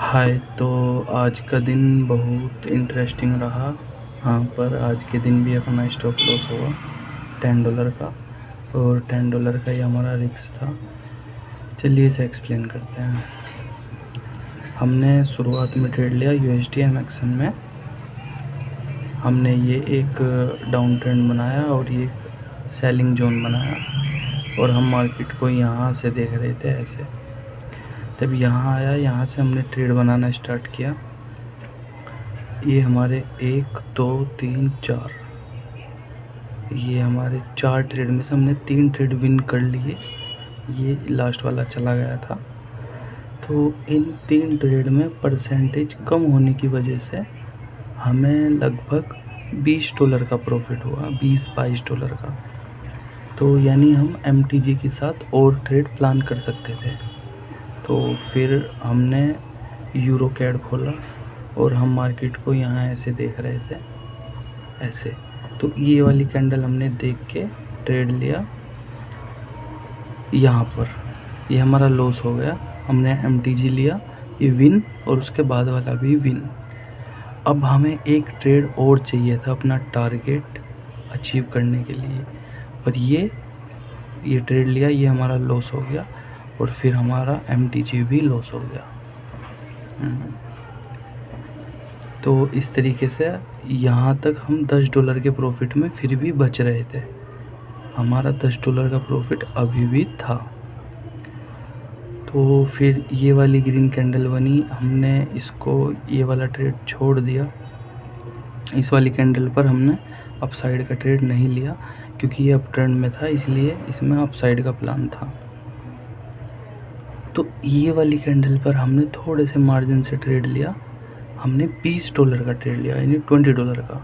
हाय। तो आज का दिन बहुत इंटरेस्टिंग रहा। हाँ, पर आज के दिन भी अपना स्टॉप लॉस हुआ $10 का, और $10 का ही हमारा रिस्क था। चलिए इसे एक्सप्लेन करते हैं। हमने शुरुआत में ट्रेड लिया USD MXN में। हमने ये एक डाउन ट्रेंड बनाया और ये सेलिंग जोन बनाया, और हम मार्केट को यहाँ से देख रहे थे ऐसे। तब यहाँ आया, यहाँ से हमने ट्रेड बनाना स्टार्ट किया। ये हमारे 1 2 3 4, ये हमारे 4 ट्रेड में से हमने 3 ट्रेड विन कर लिए। ये लास्ट वाला चला गया था। तो इन 3 ट्रेड में परसेंटेज कम होने की वजह से हमें लगभग $20 का प्रॉफिट हुआ, $20-22 का। तो यानी हम MTG के साथ और ट्रेड प्लान कर सकते थे। तो फिर हमने यूरो कैड खोला और हम मार्केट को यहाँ ऐसे देख रहे थे ऐसे। तो ये वाली कैंडल हमने देख के ट्रेड लिया यहाँ पर। ये हमारा लॉस हो गया। हमने MTG लिया, ये विन, और उसके बाद वाला भी विन। अब हमें एक ट्रेड और चाहिए था अपना टारगेट अचीव करने के लिए, पर ये ट्रेड लिया, ये हमारा लॉस हो गया, और फिर हमारा MTG भी लॉस हो गया। तो इस तरीके से यहाँ तक हम $10 के प्रॉफिट में फिर भी बच रहे थे। हमारा $10 का प्रॉफिट अभी भी था। तो फिर ये वाली ग्रीन कैंडल बनी, हमने इसको, ये वाला ट्रेड छोड़ दिया। इस वाली कैंडल पर हमने अपसाइड का ट्रेड नहीं लिया, क्योंकि ये अप ट्रेंड में था, इसलिए इसमें अपसाइड का प्लान था। तो ये वाली कैंडल पर हमने थोड़े से मार्जिन से ट्रेड लिया। हमने $20 का ट्रेड लिया, यानी $20 का।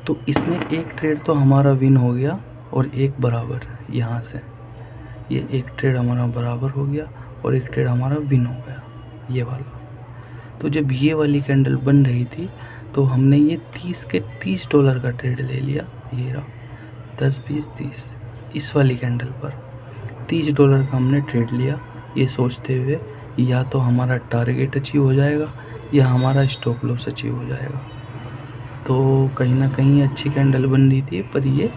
तो इसमें एक ट्रेड तो हमारा विन हो गया और एक बराबर। यहाँ से ये एक ट्रेड हमारा बराबर हो गया और एक ट्रेड हमारा विन हो गया, ये वाला। तो जब ये वाली कैंडल बन रही थी तो हमने ये 30 के $30 का ट्रेड ले लिया। ये रहा 10 20 30, इस वाली कैंडल पर $30 का हमने ट्रेड लिया, ये सोचते हुए या तो हमारा टारगेट अचीव हो जाएगा या हमारा स्टॉप लॉस अचीव हो जाएगा। तो कहीं ना कहीं अच्छी कैंडल बन रही थी, पर ये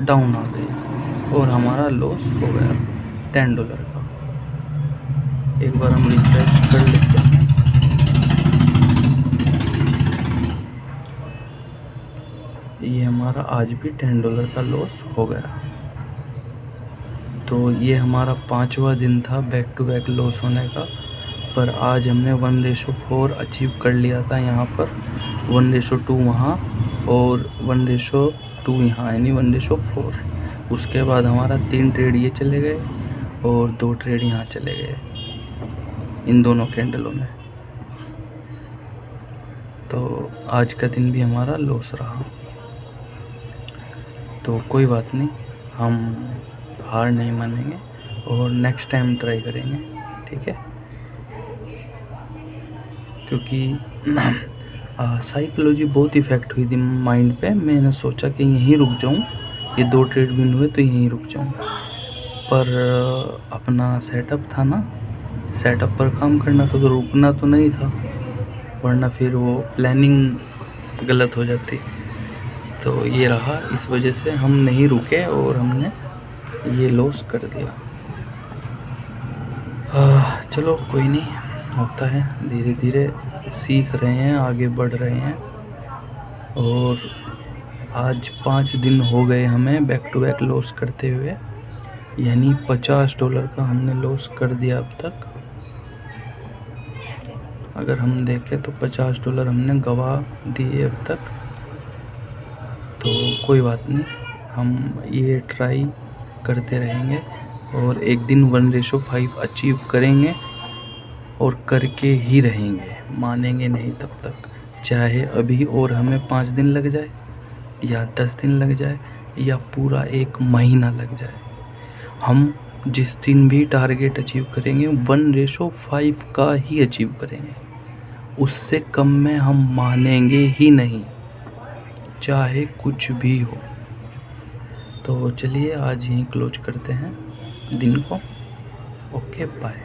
डाउन आ गई और हमारा लॉस हो गया $10 का। एक बार हम रिफ्रेश कर लेते हैं। ये हमारा आज भी $10 का लॉस हो गया। तो ये हमारा 5वां दिन था बैक टू बैक लॉस होने का, पर आज हमने 1:4 अचीव कर लिया था। यहाँ पर 1:2 वहाँ और 1:2 यहाँ, यानी 1:4। उसके बाद हमारा 3 ट्रेड ये चले गए और 2 ट्रेड यहाँ चले गए, इन दोनों कैंडलों में। तो आज का दिन भी हमारा लॉस रहा। तो कोई बात नहीं, हम हार नहीं मानेंगे और नेक्स्ट टाइम ट्राई करेंगे, ठीक है। क्योंकि साइकोलॉजी बहुत इफ़ेक्ट हुई थी माइंड पे। मैंने सोचा कि यहीं रुक जाऊं, ये 2 ट्रेड विन हुए तो यहीं रुक जाऊं, पर अपना सेटअप था ना, सेटअप पर काम करना तो रुकना तो नहीं था, वरना फिर वो प्लानिंग गलत हो जाती। तो ये रहा, इस वजह से हम नहीं रुके और हमने ये लॉस कर दिया। चलो कोई नहीं, होता है, धीरे धीरे सीख रहे हैं, आगे बढ़ रहे हैं। और आज 5 दिन हो गए हमें बैक टू बैक लॉस करते हुए, यानी $50 का हमने लॉस कर दिया अब तक। अगर हम देखें तो $50 हमने गवा दिए अब तक। तो कोई बात नहीं, हम ये ट्राई करते रहेंगे और एक दिन 1:5 अचीव करेंगे और करके ही रहेंगे, मानेंगे नहीं तब तक। चाहे अभी और हमें 5 दिन लग जाए या 10 दिन लग जाए या पूरा 1 महीना लग जाए, हम जिस दिन भी टारगेट अचीव करेंगे 1:5 का ही अचीव करेंगे। उससे कम में हम मानेंगे ही नहीं, चाहे कुछ भी हो। तो चलिए आज यहीं क्लोज करते हैं दिन को। Okay bye.